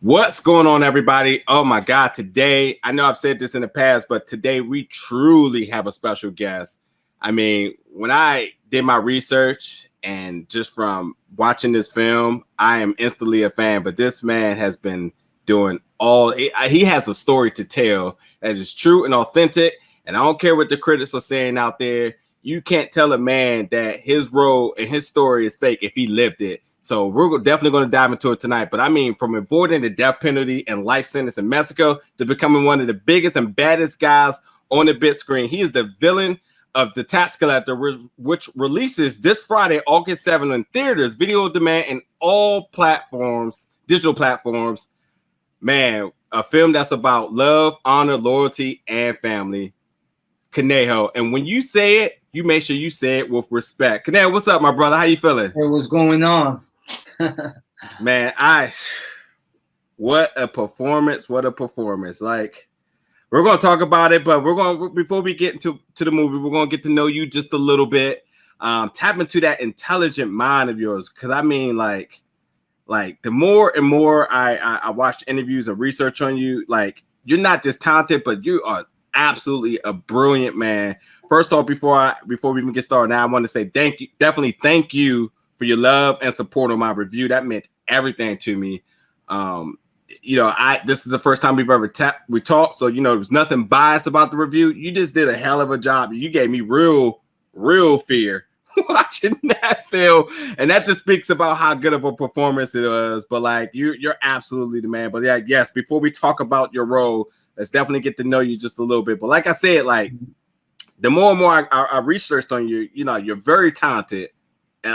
What's going on, everybody? Oh my God, today, I know I've said this in the past, but today we truly have a special guest. I mean, when I did my research and just from watching this film, I am instantly a fan, but this man has been doing he has a story to tell that is true and authentic. And I don't care what the critics are saying out there. You can't tell a man that his role and his story is fake if he lived it. So we're definitely going to dive into it tonight. But I mean, from avoiding the death penalty and life sentence in Mexico to becoming one of the biggest and baddest guys on the big screen. He is the villain of The Tax Collector, which releases this Friday, August 7th in theaters, video on demand, and all platforms, digital platforms. Man, a film that's about love, honor, loyalty, and family. Conejo. And when you say it, you make sure you say it with respect. Conejo, what's up, my brother? How you feeling? Hey, what's going on? Man, what a performance. What a performance. Like, we're going to talk about it, but before we get into the movie, we're going to get to know you just a little bit. Tap into that intelligent mind of yours. Because I mean, like the more and more I watch interviews and research on you, like, you're not just talented, but you are absolutely a brilliant man. First off, before we even get started, now I want to say thank you for your love and support on my review. That meant everything to me. This is the first time we've ever talked, so there was nothing biased about the review. You just did a hell of a job. You gave me real fear watching that film, and that just speaks about how good of a performance it was. But like, you're absolutely the man. But yeah, yes, before we talk about your role, let's definitely get to know you just a little bit. But like I said, like, the more and more I researched on you, you're very talented.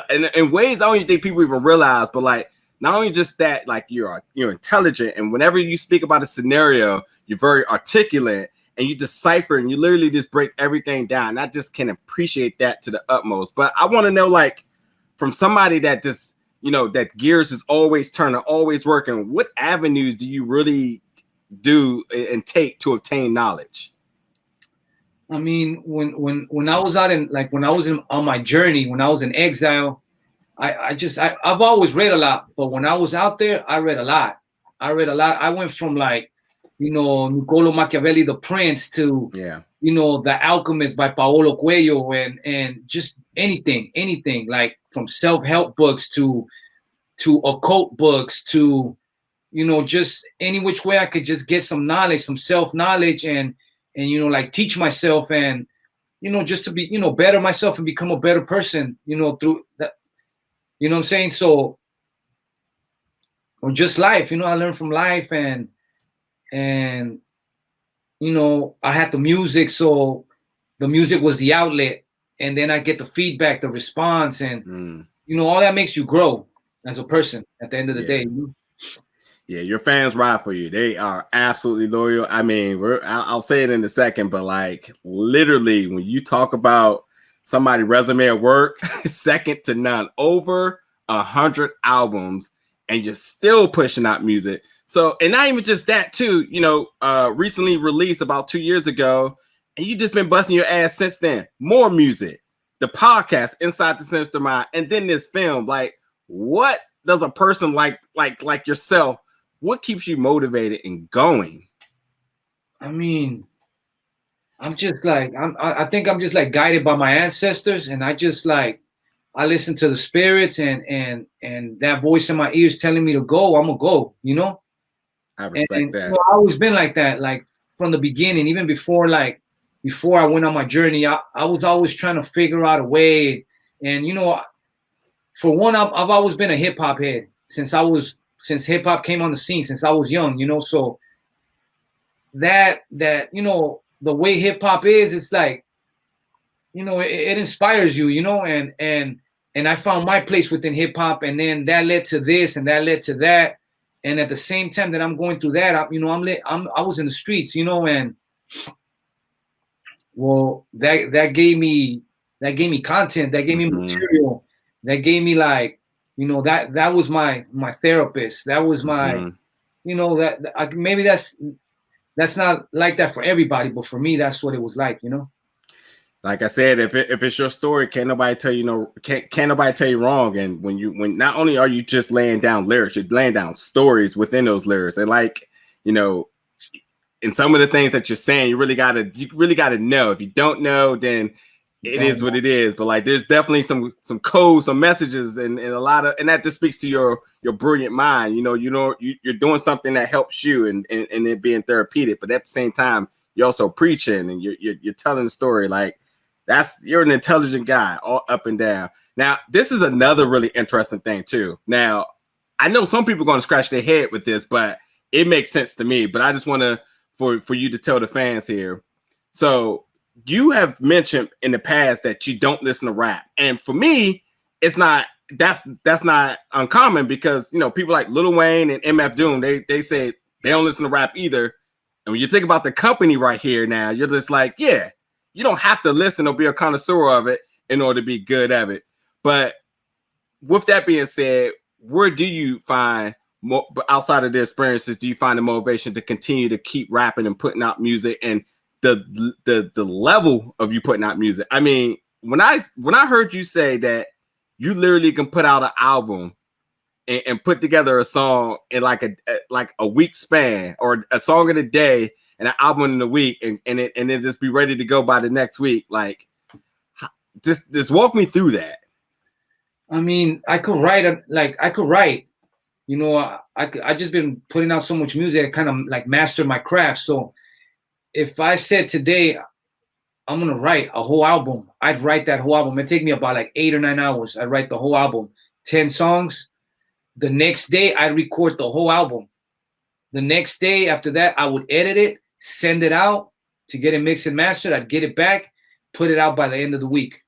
And in ways I don't even think people even realize, but like, not only just that, like, you're intelligent, and whenever you speak about a scenario, you're very articulate and you decipher and you literally just break everything down. I just can appreciate that to the utmost. But I want to know, like, from somebody that just, that gears is always turning, always working, what avenues do you really do and take to obtain knowledge? I mean, when I was out on my journey, when I was in exile, I've always read a lot, but when I was out there, I read a lot. I went from, like, Niccolo Machiavelli, The Prince, to The Alchemist by Paolo Coelho, and just anything, like, from self-help books to occult books to just any which way I could just get some knowledge, some self-knowledge, and like, teach myself, and just to be better myself and become a better person through that. You know what I'm saying? So, or just life, I learned from life, and I had the music, so the music was the outlet, and then I get the feedback, the response, and all that makes you grow as a person at the end of the day. Yeah, your fans ride for you. They are absolutely loyal. I mean, I'll say it in a second, but like, literally, when you talk about somebody resume at work, second to none. Over 100 albums, and you're still pushing out music. So, and not even just that too, recently released about 2 years ago, and you just been busting your ass since then. More music, the podcast, Inside the Sinister Mind, and then this film. Like, what does a person like yourself, what keeps you motivated and going? I mean, I think I'm just like guided by my ancestors, and I listen to the spirits and that voice in my ears telling me to go. I'm gonna go. I respect that. I've always been like that, like, from the beginning, even before I went on my journey. I was always trying to figure out a way, and for one, I've always been a hip hop head since hip hop came on the scene, since I was young. So that the way hip hop is, it's like, it inspires you, and I found my place within hip hop, and then that led to this, and that led to that, and at the same time that I'm going through that, I was in the streets, and well, that gave me content, that gave me material, that gave me, like, that was my therapist, that was my, maybe that's not like that for everybody, but for me, that's what it was like. Like I said, if it's your story, can't nobody tell you can't nobody tell you wrong. And when not only are you just laying down lyrics, you're laying down stories within those lyrics. And like, you know, in some of the things that you're saying, you really gotta know. If you don't know, then it is what it is. But like, there's definitely some codes, some messages, and a lot of, and that just speaks to your brilliant mind. You're doing something that helps you and it being therapeutic. But at the same time, you're also preaching and you're telling the story. Like, you're an intelligent guy all up and down. Now, this is another really interesting thing too. Now, I know some people are going to scratch their head with this, but it makes sense to me. But I just want to for you to tell the fans here. So you have mentioned in the past that you don't listen to rap, and for me, it's not that's not uncommon because people like Lil Wayne and MF Doom they say they don't listen to rap either. And when you think about the company right here now, you're just like, yeah, you don't have to listen or be a connoisseur of it in order to be good at it. But with that being said, where do you find more outside of the experiences? Do you find the motivation to continue to keep rapping and putting out music, and the level of you putting out music? I mean, when I heard you say that you literally can put out an album and put together a song in like a week span, or a song in a day and an album in a week, and then just be ready to go by the next week, like just walk me through that. I mean, I could write. I just been putting out so much music. I kind of like mastered my craft. So if I said today I'm gonna write a whole album, I'd write that whole album. It'd take me about like 8 or 9 hours. I'd write the whole album, 10 songs. The next day, I'd record the whole album. The next day after that, I would edit it, send it out to get it mixed and mastered. I'd get it back, put it out by the end of the week.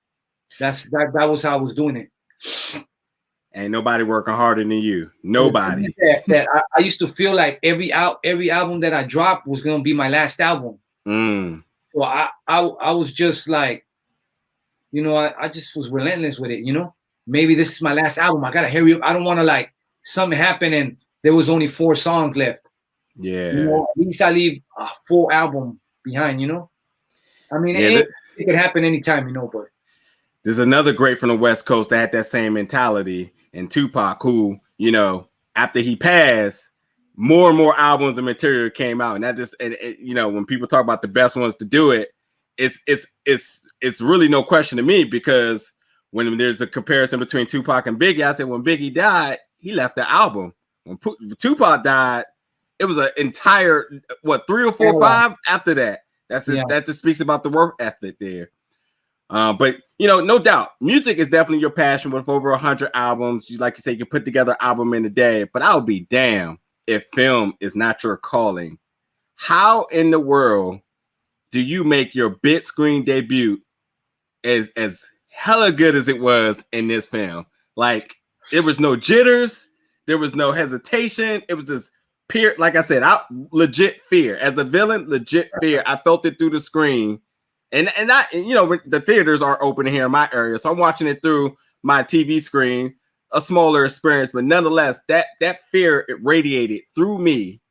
That was how I was doing it. Ain't nobody working harder than you. Nobody. I used to feel like every album that I dropped was gonna be my last album. So I was just like, I just was relentless with it. Maybe this is my last album. I gotta hurry up. I don't want to like something happen and there was only 4 songs left. Yeah. At least I leave a full album behind. I mean, it could happen anytime. But there's another great from the West Coast that had that same mentality, and Tupac, who, after he passed, more and more albums and material came out. And that just, when people talk about the best ones to do it, it's really no question to me, because when there's a comparison between Tupac and Biggie, I said when Biggie died, he left the album. When Tupac died, it was an entire, 3 or 4 or 5 after that. That just speaks about the work ethic there. But no doubt, music is definitely your passion. With over 100 albums, like you say, you can put together an album in a day. But I would be damned if film is not your calling. How in the world do you make your big screen debut as hella good as it was in this film? Like, there was no jitters, there was no hesitation. It was just pure, like I said, legit fear. As a villain, legit fear. I felt it through the screen. And the theaters aren't open here in my area, so I'm watching it through my TV screen, a smaller experience, but nonetheless, that fear, it radiated through me,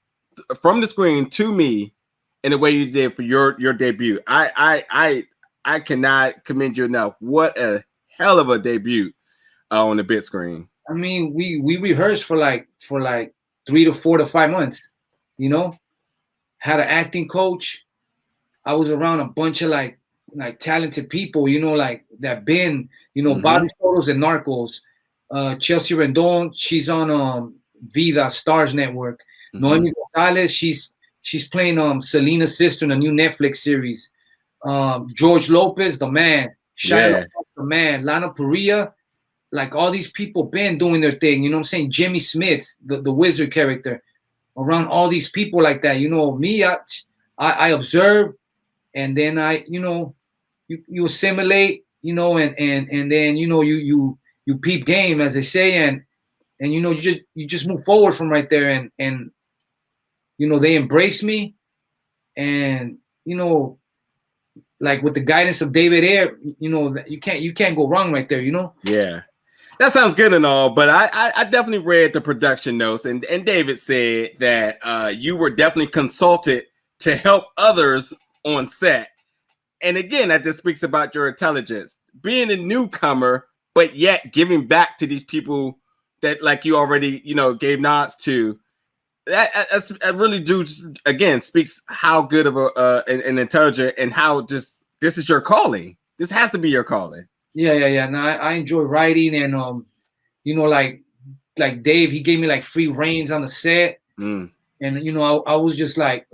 from the screen to me, in the way you did for your debut. I cannot commend you enough. What a hell of a debut on the big screen. I mean, we rehearsed for like 3 to 4 to 5 months. Had an acting coach. I was around a bunch of like talented people, like that been, body photos and Narcos. Chelsea Rendon, she's on Vida Stars Network. Noemi Gonzalez, she's playing Selena's sister in a new Netflix series. George Lopez, the man. Shia, the man. Lana Parrilla, like all these people been doing their thing. You know what I'm saying? Jimmy Smith, the wizard character. Around all these people like that. Me, I observe. And then you assimilate, and then you peep game, as they say, and you just move forward from right there, and they embrace me, and like with the guidance of David Ayer, you can't go wrong right there, Yeah. That sounds good and all, but I definitely read the production notes, and David said that you were definitely consulted to help others on set. and again, that just speaks about your intelligence, being a newcomer, but yet giving back to these people that like you already, gave nods to. That really do again speaks how good of an intelligent and how just this is your calling. This has to be your calling. Yeah. No, I enjoy writing, and like Dave, he gave me like free reins on the set, and I was just like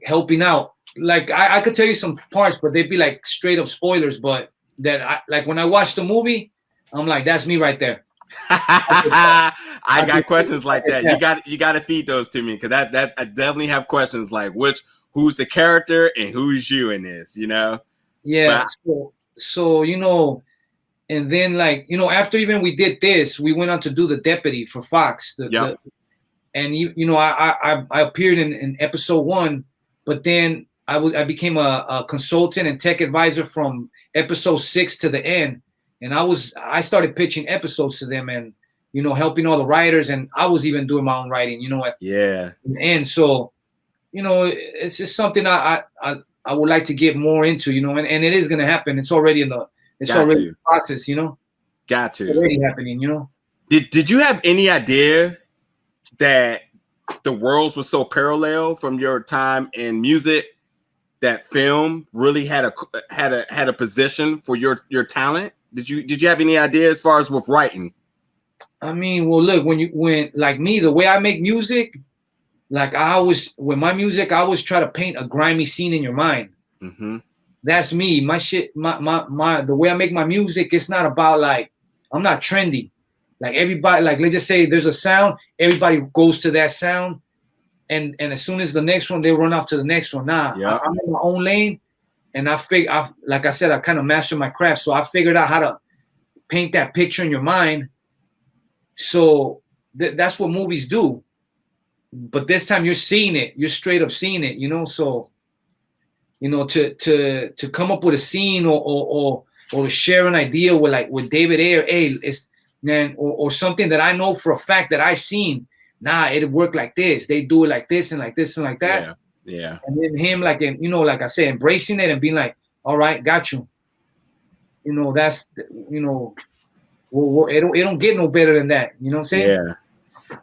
helping out. Like I could tell you some parts, but they'd be like straight up spoilers. But that I like when I watch the movie, I'm like, that's me right there. I got questions like that. You got to feed those to me, because that I definitely have questions like who's the character and who's you in this, Yeah. But, so and then after even we did this, we went on to do The Deputy for Fox. And I appeared in episode 1, but then I became a consultant and tech advisor from episode 6 to the end. And I started pitching episodes to them, and helping all the writers, and I was even doing my own writing, at the end. So, it's just something I would like to get more into, and it is gonna happen. It's already in the process, Got to. It's already happening, Did you have any idea that the worlds were so parallel from your time in music that film really had a position for your talent? Did you have any idea as far as with writing? I mean, well, look, when like me, the way I make music, like with my music, I always try to paint a grimy scene in your mind. Mm-hmm. That's me. My shit, my the way I make my music, it's not about like, I'm not trendy. Like everybody, like let's just say there's a sound, everybody goes to that sound, and as soon as the next one, they run off to the next one. Nah, I'm in my own lane, and like I said, I kind of mastered my craft, so I figured out how to paint that picture in your mind. So that's what movies do. But this time you're seeing it, you're straight up seeing it, So, to come up with a scene or to share an idea with David Ayer, hey, it's man, or something that I know for a fact that I seen. Nah, it'd work like this. They do it like this and like this and like that. Yeah. And then him like I said, embracing it and being like, all right, got you. That's it don't get no better than that. You know what I'm saying? Yeah.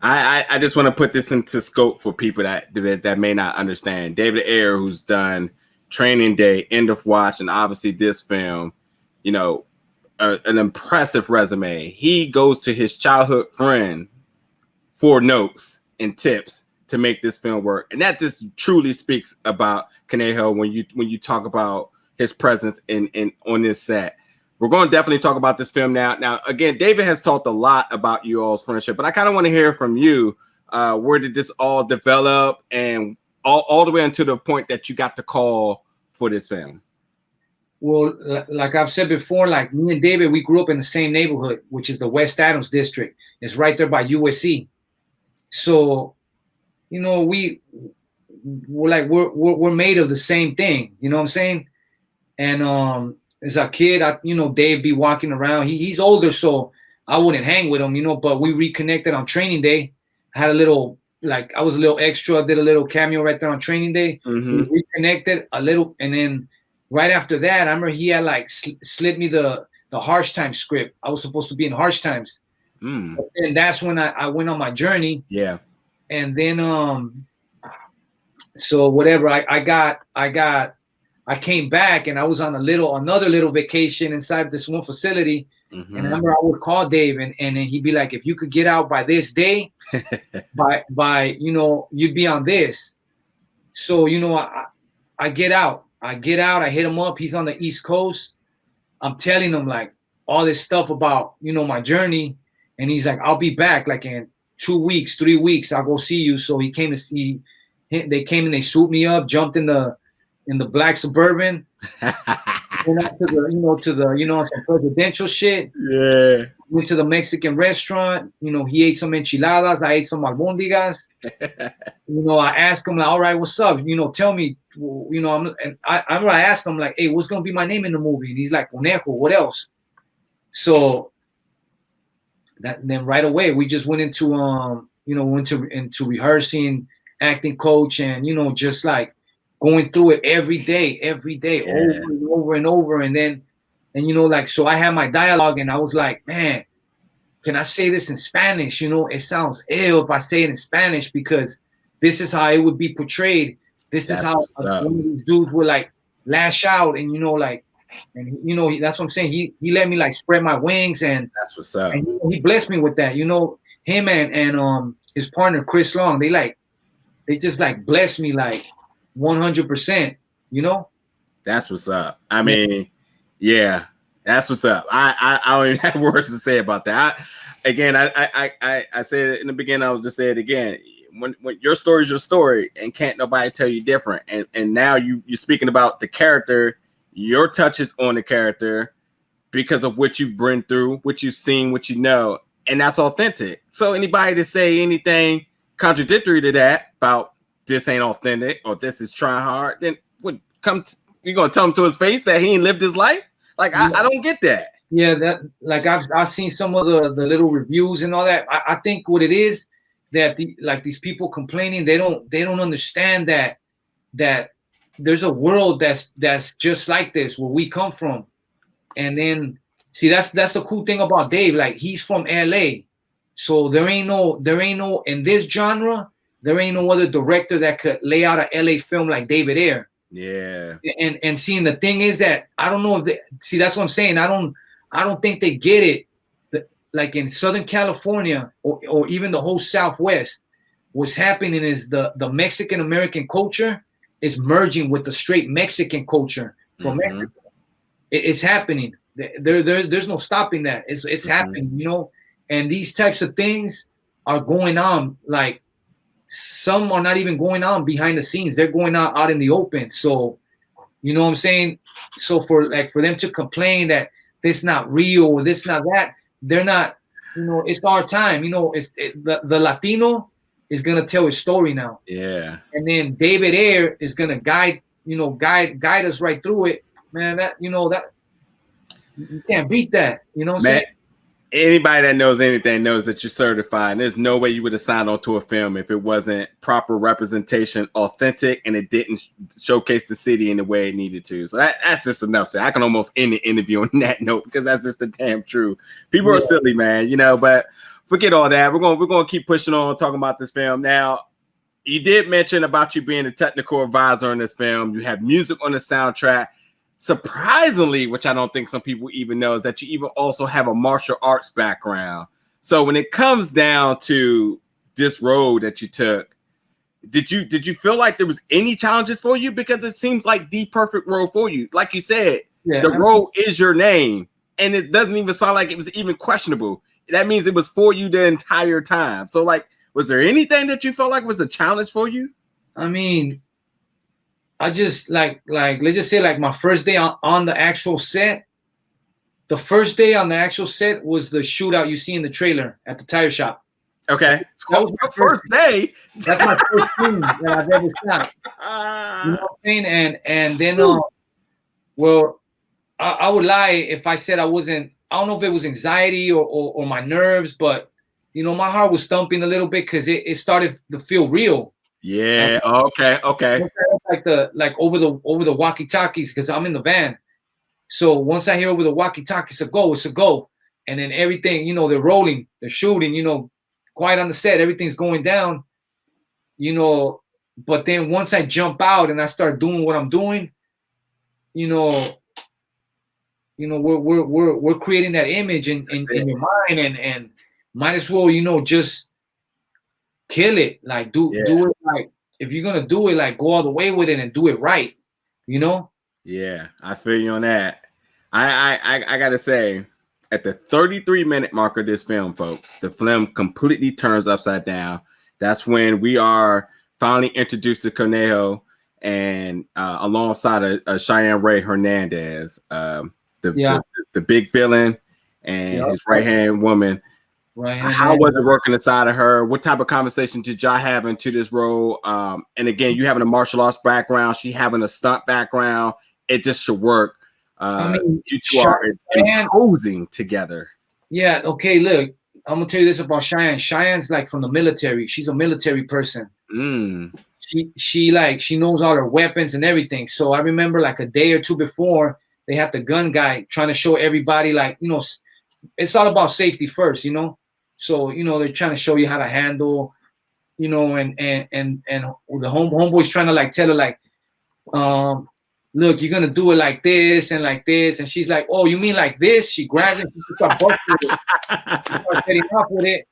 I just want to put this into scope for people that may not understand. David Ayer, who's done Training Day, End of Watch, and obviously this film, an impressive resume. He goes to his childhood friend for notes and tips to make this film work, and that just truly speaks about Conejo when you talk about his presence in on this set. We're going to definitely talk about this film now. Now, again, David has talked a lot about you all's friendship, but I kind of want to hear from you. Where did this all develop, and all the way until the point that you got the call for this film? Well, like I've said before, like me and David, we grew up in the same neighborhood, which is the West Adams district. It's right there by USC. So, we're made of the same thing. You know what I'm saying? And as a kid, Dave be walking around. He's older, so I wouldn't hang with him, But we reconnected on Training Day. I had I was a little extra. Did a little cameo right there on Training Day. Mm-hmm. We reconnected a little, and then right after that, I remember he had slid me the Harsh Times script. I was supposed to be in Harsh Times, and that's when I went on my journey. Yeah, and then so whatever I came back, and I was on another little vacation inside this one facility. Mm-hmm. And I remember I would call Dave, and then he'd be like, if you could get out by this day, by you'd be on this. So, I get out. I hit him up. He's on the East Coast. I'm telling him like all this stuff about, my journey. And he's like, I'll be back like in 2 weeks, 3 weeks. I'll go see you. So he came to see, they came and they swooped me up, jumped in the black Suburban. Went out to the, some presidential shit. Yeah. Went to the Mexican restaurant. He ate some enchiladas. I ate some albondigas. I asked him like, all right, what's up? Tell me, I asked him like, hey, what's going to be my name in the movie? And he's like, Conejo, what else? So then right away, we just went into, into rehearsing, acting coach, and, just like going through it every day, Yeah. over and over and over. And then, and you know, like, so I had my dialogue and I was like, man, can I say this in Spanish? You know, it sounds ill if I say it in Spanish because this is how it would be portrayed. This is how one of these dudes would like lash out, and you know, like, and you know, that's what I'm saying. He let me like spread my wings, and that's what's up. And he blessed me with that. You know, him and his partner Chris Long, they just like blessed me like 100%. You know, that's what's up. I mean, yeah, that's what's up. I don't even have words to say about that. I said it in the beginning. I'll just say it again. When your story is your story, and can't nobody tell you different. And now you're speaking about the character, your touches on the character because of what you've been through, what you've seen, what you know, and that's authentic. So anybody to say anything contradictory to that about this ain't authentic or this is trying hard, then would come. You're gonna tell him to his face that he ain't lived his life? Like I don't get that. Yeah, that like I've seen some of the little reviews and all that. I think what it is that these people complaining, they don't understand that there's a world that's just like this where we come from. And then see that's the cool thing about Dave. Like he's from LA. So there ain't no in this genre, there ain't no other director that could lay out a LA film like David Ayer. Yeah. And seeing the thing is that I don't know if they see, that's what I'm saying. I don't think they get it. Like in Southern California or even the whole Southwest, what's happening is the Mexican American culture is merging with the straight Mexican culture from Mexico. It's happening. There's no stopping that. It's happening, you know. And these types of things are going on. Like some are not even going on behind the scenes. They're going out in the open. So, you know what I'm saying? So for them to complain that this not real or this not that, they're not, you know, it's our time. You know, the Latino is gonna tell his story now. Yeah. And then David Ayer is gonna guide us right through it. Man, that you can't beat that. You know what I'm saying? Anybody that knows anything knows that you're certified. And there's no way you would have signed on to a film if it wasn't proper representation, authentic, and it didn't showcase the city in the way it needed to. So that's just enough. So I can almost end the interview on that note because that's just the damn truth. People are silly, man, you know, but forget all that. We're gonna keep pushing on talking about this film. Now, you did mention about you being a technical advisor on this film. You have music on the soundtrack. Surprisingly, which I don't think some people even know, is that you even also have a martial arts background. So when it comes down to this road that you took, did you feel like there was any challenges for you? Because it seems like the perfect road for you. Like you said, the road is your name, and it doesn't even sound like it was even questionable. That means it was for you the entire time. So like, was there anything that you felt like was a challenge for you? I mean, I just like let's just say like my first day on the actual set. The first day on the actual set was the shootout you see in the trailer at the tire shop. Okay, that was my first day. That's my first thing that I've ever shot. You know what I'm saying? And then well, I would lie if I said I wasn't. I don't know if it was anxiety or my nerves, but you know my heart was thumping a little bit because it started to feel real. Yeah. Okay. Like over the walkie-talkies because I'm in the van. So once I hear over the walkie-talkies, it's a go. And then everything, you know, they're rolling, they're shooting, you know, quiet on the set, everything's going down, you know. But then once I jump out and I start doing what I'm doing, you know, we're creating that image in your mind and might as well, you know, just kill it. Like do it. Like if you're gonna do it, like go all the way with it and do it right, you know. Yeah, I feel you on that. I gotta say, at the 33-minute mark of this film, folks, the film completely turns upside down. That's when we are finally introduced to Conejo and alongside of Cheyenne Ray Hernandez, the big villain and his right-hand woman. Right. How was it working inside of her? What type of conversation did y'all have into this role? And again, you having a martial arts background, she having a stunt background. It just should work. I mean, you two are imposing together. Yeah. Okay. Look, I'm gonna tell you this about Cheyenne. Cheyenne's like from the military. She's a military person. She knows all her weapons and everything. So I remember like a day or two before, they had the gun guy trying to show everybody, like, it's all about safety first, So, they're trying to show you how to handle, and the homeboy's trying to like tell her like, look, you're gonna do it like this and like this, and she's like, oh, you mean like this? She grabs it, she starts busting it, she starts getting up with it,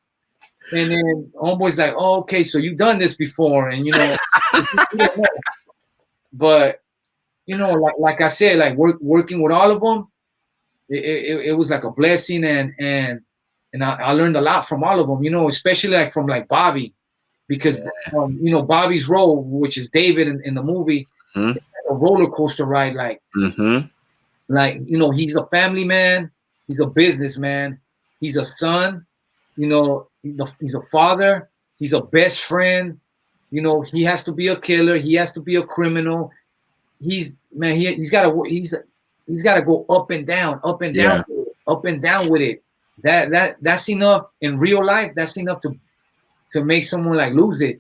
and then homeboy's like, oh, okay, so you've done this before, and but like I said, like working with all of them, it was like a blessing, and I learned a lot from all of them, especially like from like Bobby, because Bobby's role, which is David in the movie, a roller coaster ride, like he's a family man, he's a businessman, he's a son, he's a father, he's a best friend, he has to be a killer, he has to be a criminal, he's got to go up and down up and down with it. That's enough in real life. That's enough to make someone like lose it,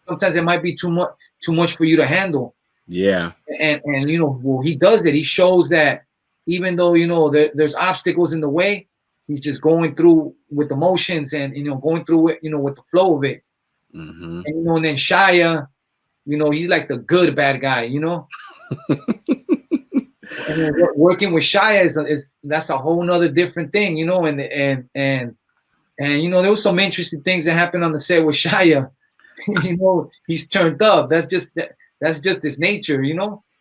sometimes it might be too much for you to handle. And he does it. He shows that even though there's obstacles in the way, he's just going through with the motions and going through it with the flow of it. And and then Shia, he's like the good bad guy, and then working with Shia is that's a whole nother different thing, and there was some interesting things that happened on the set with Shia. He's turned up. That's just his nature,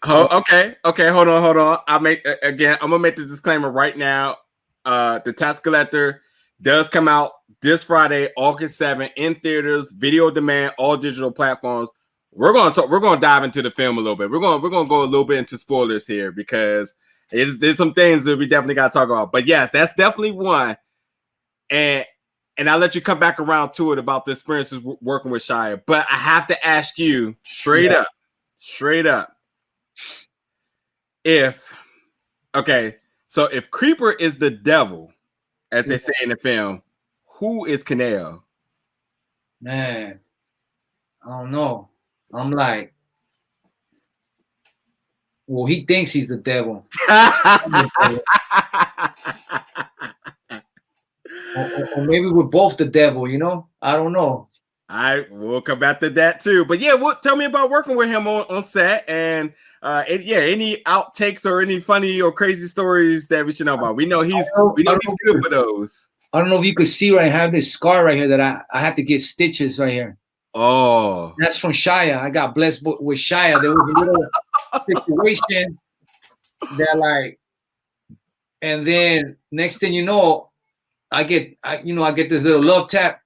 Oh, okay. Hold on. I'm gonna make the disclaimer right now. The Tax Collector does come out this Friday, August 7th, in theaters, video on demand, all digital platforms. We're gonna dive into the film a little bit. We're gonna go a little bit into spoilers here because there's some things that we definitely gotta talk about. But yes, that's definitely one. And I'll let you come back around to it about the experiences working with Shia. But I have to ask you straight up. So if Creeper is the devil, as they say in the film, who is Conejo? Man, I don't know. I'm like, well, he thinks he's the devil. Or maybe we're both the devil, I don't know. We'll come back to that too. But yeah, tell me about working with him on set, and any outtakes or any funny or crazy stories that we should know about. We know he's good for those. I don't know if you could see right. I have this scar right here that I had to get stitches right here. Oh, that's from Shia. I got blessed with Shia. There was a little situation that like, and then next thing you know, I get this little love tap.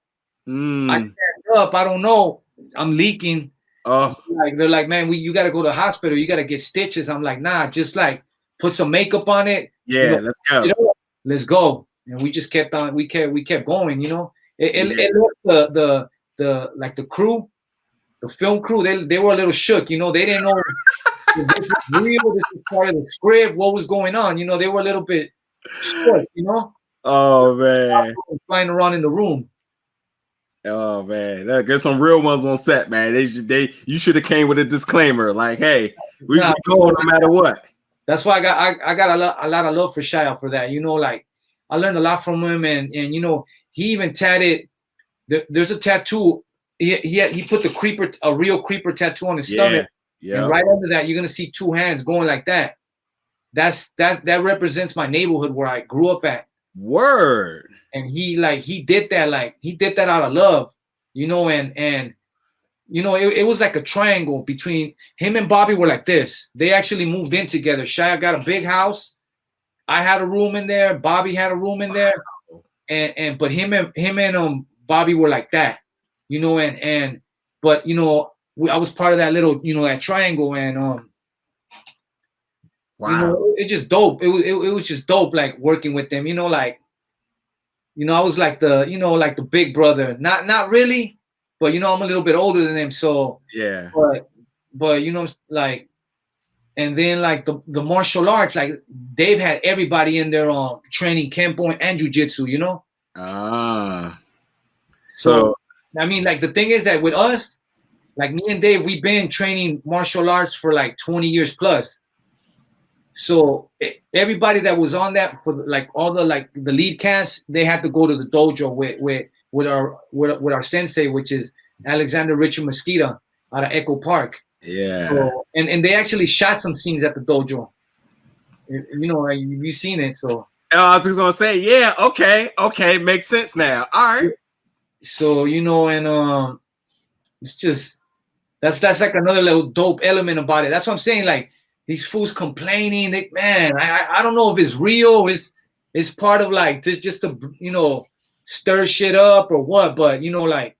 I stand up. I don't know. I'm leaking. Oh, they're like, man, you got to go to the hospital. You got to get stitches. I'm like, nah, just like put some makeup on it. Yeah, let's go. Let's go. And we just kept on. We kept going. It looked the crew, the film crew. They were a little shook. They didn't know if this was real. This was part of the script. What was going on? They were a little bit shook. Oh man, flying around in the room. Oh man, there's some real ones on set, man. You should have came with a disclaimer, like, "Hey, we go no matter what." That's why I got a lot of love for Shia for that. Like I learned a lot from him, and he even tatted. There's a tattoo. He put a real creeper tattoo on his stomach. Yeah. And right under that, you're gonna see two hands going like that. That represents my neighborhood where I grew up at. Word. And he did that out of love, and it was like a triangle between him and Bobby were like this. They actually moved in together. Shia got a big house. I had a room in there. Bobby had a room in there. But him and Bobby were like that, but I was part of that little, that triangle, and wow. It just dope. It was just dope, like working with them, I was like the big brother, not really, but I'm a little bit older than them, so yeah. But like, and then like the martial arts, like they've had everybody in their training Kempo and jiu-jitsu, So I mean, like the thing is that with us, like me and Dave, we've been training martial arts for like 20 years plus. So everybody that was on that, for like all the like the lead cast, they had to go to the dojo with our sensei, which is Alexander Richard Mosquita out of Echo Park. Yeah. So, and they actually shot some scenes at the dojo. You know, like, you've seen it. So I was just gonna say, yeah, okay, makes sense now. All right. So, you know, and it's just that's like another little dope element about it. That's what I'm saying. Like, these fools complaining, man, I don't know if it's real. It's part of like just to, you know, stir shit up or what. But you know, like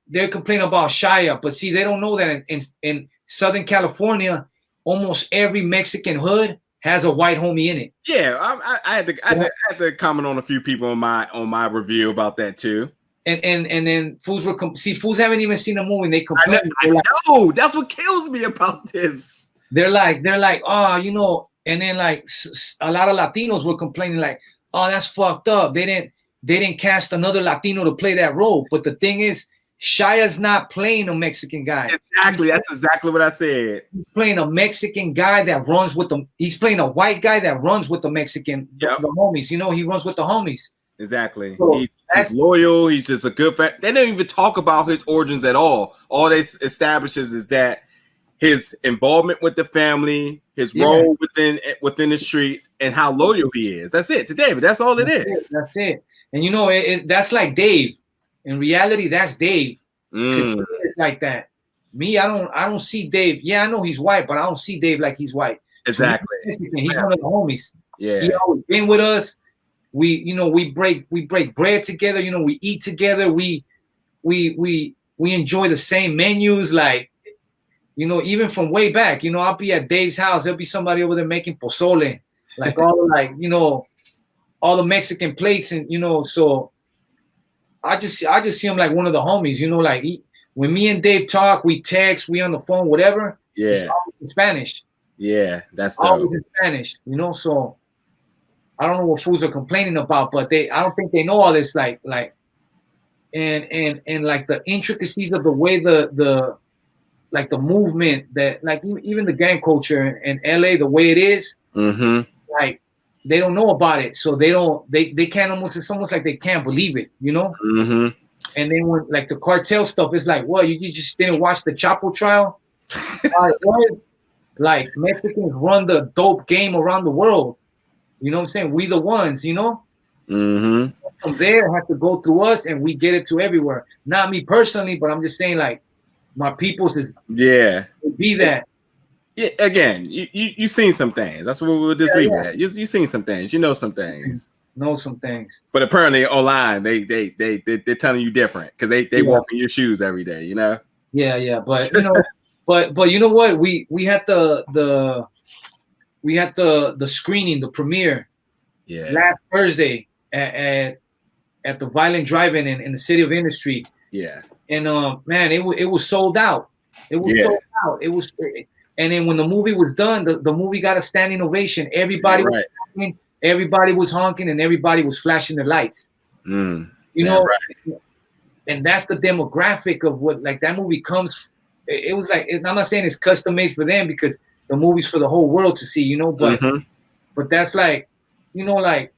they're complaining about Shia, but see, they don't know that in Southern California, almost every Mexican hood has a white homie in it. Yeah, I had to comment on a few people on my review about that too. And then fools fools haven't even seen the movie and they complain. I know. That's what kills me about this. They're like, oh, you know, and then like a lot of Latinos were complaining like, oh, that's fucked up. They didn't cast another Latino to play that role. But the thing is, Shia's not playing a Mexican guy. Exactly. That's exactly what I said. He's playing a Mexican guy that runs with them. He's playing a white guy that runs with the Mexican, the homies. You know, he runs with the homies. Exactly. So he's loyal. He's just a good fan. They don't even talk about his origins at all. All they establishes is that his involvement with the family, his role within the streets, and how loyal he is. That's it. To David, that's all it is. That's it. And you know, that's like Dave. In reality, that's Dave. It's like that. Me, I don't see Dave. Yeah, I know he's white, but I don't see Dave like he's white. Exactly. He's one of the homies. Yeah. He always been with us. We break bread together. You know, we eat together. We enjoy the same menus. Like, you know, even from way back, you know, I'll be at Dave's house. There'll be somebody over there making pozole, like all like, you know, all the Mexican plates, and you know, so I just see him like one of the homies. You know, like when me and Dave talk, we text, we on the phone, whatever. Yeah, it's always in Spanish. Yeah, that's always in Spanish. You know, so I don't know what fools are complaining about, but I don't think they know all this. Like, and like the intricacies of the way the like the movement that like even the gang culture in LA, the way it is, like they don't know about it, so they can't almost. It's almost like they can't believe it, you know. And then when like the cartel stuff, it's like, well, you just didn't watch the Chapo trial. Like Mexicans run the dope game around the world. You know what I'm saying? We the ones, you know. From there, have to go through us, and we get it to everywhere. Not me personally, but I'm just saying, like, my people's is be that. Yeah, again, you seen some things. That's what we'll just leave it at. You seen some things. You know some things. Know some things. But apparently online, they're telling you different because they walk in your shoes every day. You know. Yeah, but you know, but you know what? We had the screening, the premiere. Last Thursday at the Violent Drive-In in the City of Industry. Yeah. And man, it was sold out. It was sold out. It was, and then when the movie was done, the movie got a standing ovation. Everybody was honking, everybody was honking, and everybody was flashing the lights. You know, and that's the demographic of what like that movie comes. It was like, I'm not saying it's custom made for them because the movie's for the whole world to see, you know, but that's like, you know, like,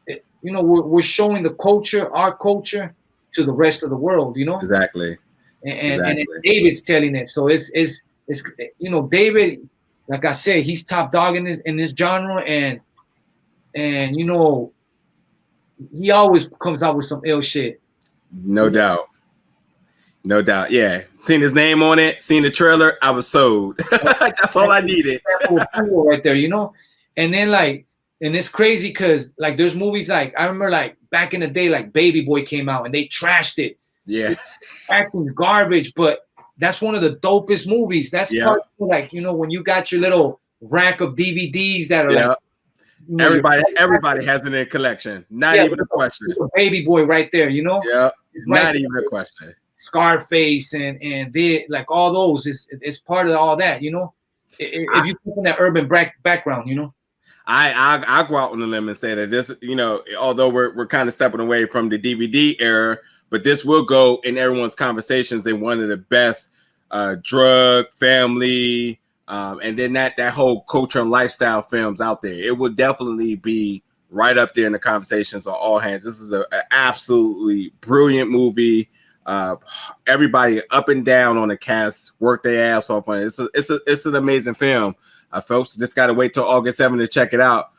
you know, we're showing the culture, our culture, to the rest of the world, you know. Exactly. And David's telling it, so it's you know, David, like I said, he's top dog in this genre, and you know, he always comes out with some ill shit. No doubt. No doubt. Yeah. Seen his name on it, seen the trailer, I was sold. That's all I needed. Right there, you know. And then like, and it's crazy because like there's movies like I remember like back in the day, like Baby Boy came out and they trashed it. Yeah. Acting garbage, but that's one of the dopest movies. That's part of, like, you know, when you got your little rack of DVDs that are like, you know, everybody has it in their collection. Not even a question. Baby Boy right there, you know? Yeah. Not even a question. Scarface and they like all those it's part of all that, you know. If you put in that urban background, you know. I go out on a limb and say that this, you know, although we're kind of stepping away from the DVD era, but this will go in everyone's conversations in one of the best drug family, and then that whole culture and lifestyle films out there. It will definitely be right up there in the conversations on all hands. This is an absolutely brilliant movie. Everybody up and down on the cast worked their ass off on it. It's an amazing film, folks. Just got to wait till August 7th to check it out.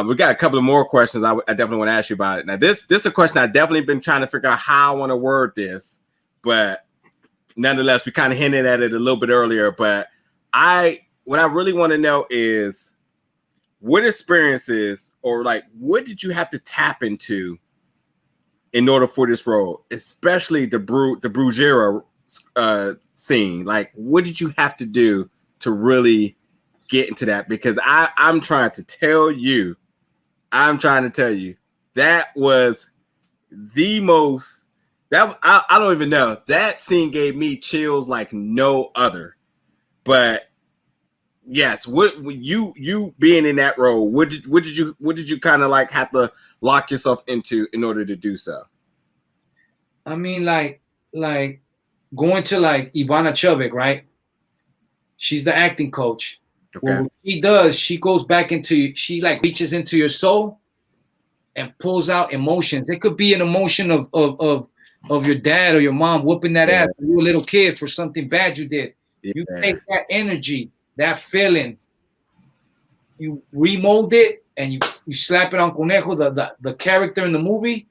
We got a couple of more questions I definitely want to ask you about it. Now, this is a question I definitely been trying to figure out how I want to word this, but nonetheless, we kind of hinted at it a little bit earlier. But what I really want to know is what experiences or like what did you have to tap into in order for this role, especially the Bruguera scene? Like, what did you have to do to really get into that? Because I'm trying to tell you that was the most, that I don't even know. That scene gave me chills like no other. But yes, what you being in that role, what did you kind of like have to lock yourself into in order to do so? I mean, like going to like Ivana Chubik, right? She's the acting coach. Okay. What she does, she goes back into, she like reaches into your soul and pulls out emotions. It could be an emotion of your dad or your mom whooping that ass when you were a little kid for something bad you did. Yeah. You take that energy, that feeling, you remold it, and you slap it on Conejo, the character in the movie.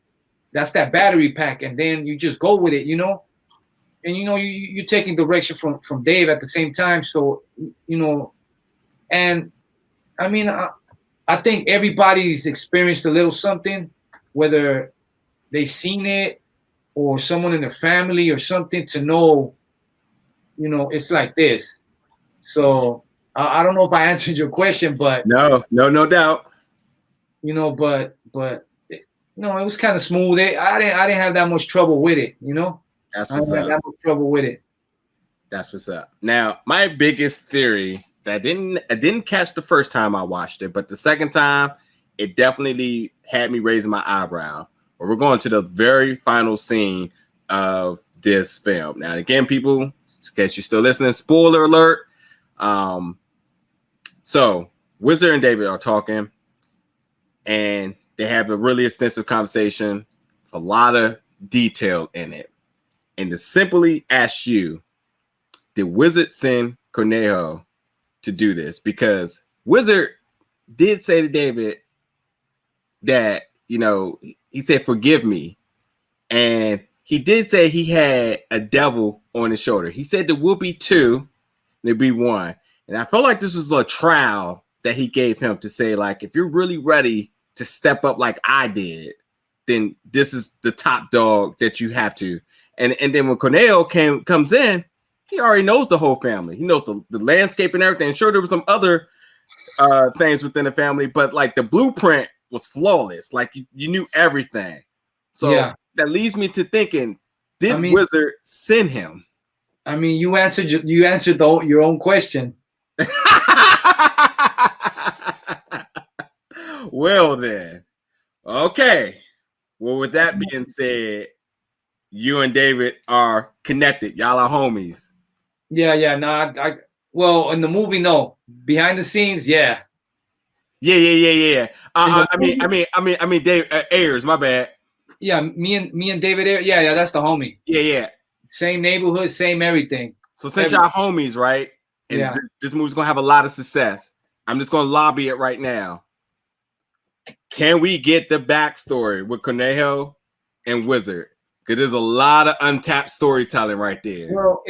That's that battery pack, and then you just go with it, you know. And you know you're taking direction from Dave at the same time. So you know, and I mean I think everybody's experienced a little something, whether they've seen it or someone in their family or something, to know, you know, it's like this. So I don't know if I answered your question, but no doubt. You know, but no, it was kind of smooth. I didn't have that much trouble with it, you know. That's I what's didn't have that much trouble with it. That's what's up. Now, my biggest theory that I didn't catch the first time I watched it, but the second time, it definitely had me raising my eyebrow. But we're going to the very final scene of this film. Now, again, people, in case you're still listening, spoiler alert. So Wizard and David are talking, and they have a really extensive conversation, with a lot of detail in it. And to simply ask you, did Wizard send Conejo to do this? Because Wizard did say to David that, you know, he said, forgive me. And he did say he had a devil on his shoulder. He said there will be two, there'll be one. And I felt like this was a trial that he gave him to say, like, if you're really ready to step up like I did, then this is the top dog that you have to. And then when Conejo comes in, he already knows the whole family. He knows the landscape and everything. Sure, there were some other things within the family, but like the blueprint was flawless. Like you knew everything. So that leads me to thinking, did Wizard send him? I mean, you answered your own question. Well then, okay. Well, with that being said, you and David are connected. Y'all are homies. Yeah. No, well, in the movie, no. Behind the scenes, yeah. Yeah. I mean, Dave Ayers. My bad. Yeah, me and David Ayers. Yeah. That's the homie. Yeah. Same neighborhood, same everything. So since y'all homies, right? And this movie's gonna have a lot of success. I'm just gonna lobby it right now. Can we get the backstory with Conejo and Wizard? Because there's a lot of untapped storytelling right there. Well,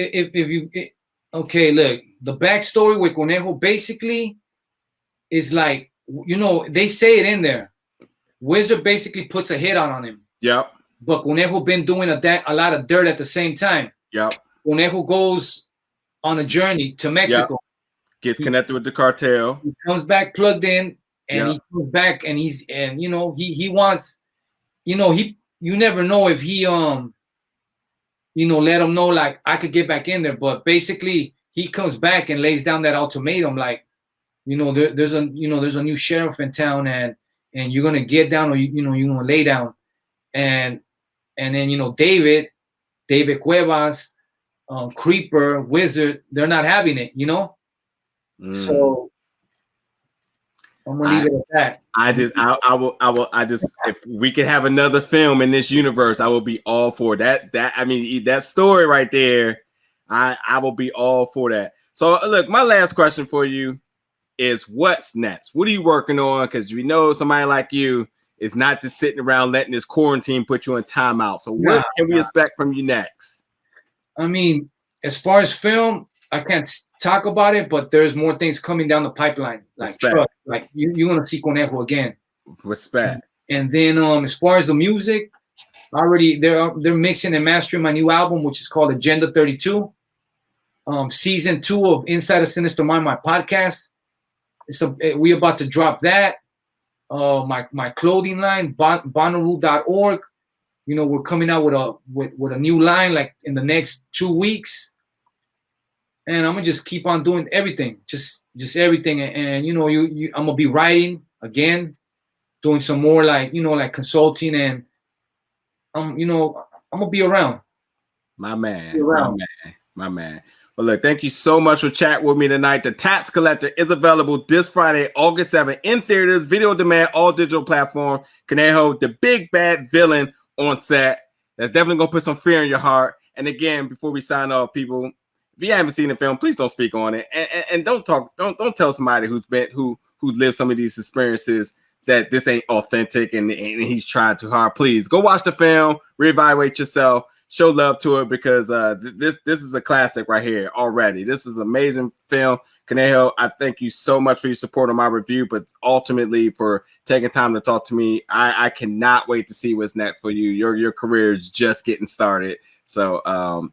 okay, look, the backstory with Conejo basically is like, you know, they say it in there. Wizard basically puts a hit on him. Yep. But Conejo been doing a lot of dirt at the same time. Yep. Conejo goes on a journey to Mexico. Gets connected with the cartel. He comes back plugged in, and he comes back, and you know, he wants, you know, you never know if he you know, let him know like I could get back in there, but basically he comes back and lays down that ultimatum, like, you know, there's a new sheriff in town, and you're gonna get down, or you're gonna lay down, and then, you know, David, David Cuevas, Creeper, Wizard, they're not having it, you know? So I'm gonna leave it at that. I just, if we could have another film in this universe, I will be all for that. I mean, that story right there, I will be all for that. So look, my last question for you is, what's next? What are you working on? Because we know somebody like you is not just sitting around letting this quarantine put you in timeout. So what can we expect from you next? I mean, as far as film, I can't talk about it, but there's more things coming down the pipeline. Like truck, like you're gonna see Conejo again. Respect. And then as far as the music, already they're mixing and mastering my new album, which is called Agenda 32. Season 2 of Inside a Sinister Mind, my podcast. We about to drop that. My clothing line, bonnaroo.org. You know, we're coming out with a new line like in the next 2 weeks. And I'm gonna just keep on doing everything, just everything. And you know, I'm gonna be writing again, doing some more like consulting, and you know, I'm gonna be around. My man. Well, look, thank you so much for chatting with me tonight. The Tax Collector is available this Friday, August 7th, in theaters, video on demand, all digital platform. Conejo, the big bad villain on set. That's definitely gonna put some fear in your heart. And again, before we sign off, people, if you haven't seen the film, please don't speak on it, and don't tell somebody who lived some of these experiences that this ain't authentic and he's trying too hard. Please go watch the film, reevaluate yourself, show love to it, because this is a classic right here already. This is an amazing film. Conejo, I thank you so much for your support on my review, but ultimately for taking time to talk to me. I cannot wait to see what's next for you. Your career is just getting started. So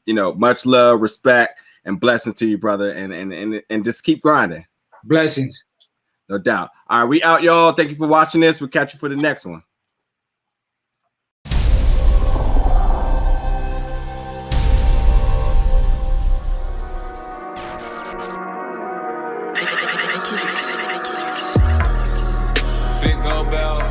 you know, much love, respect, and blessings to you, brother, and just keep grinding. Blessings. No doubt. All right, we out, y'all. Thank you for watching this. We'll catch you for the next one. Big old bell.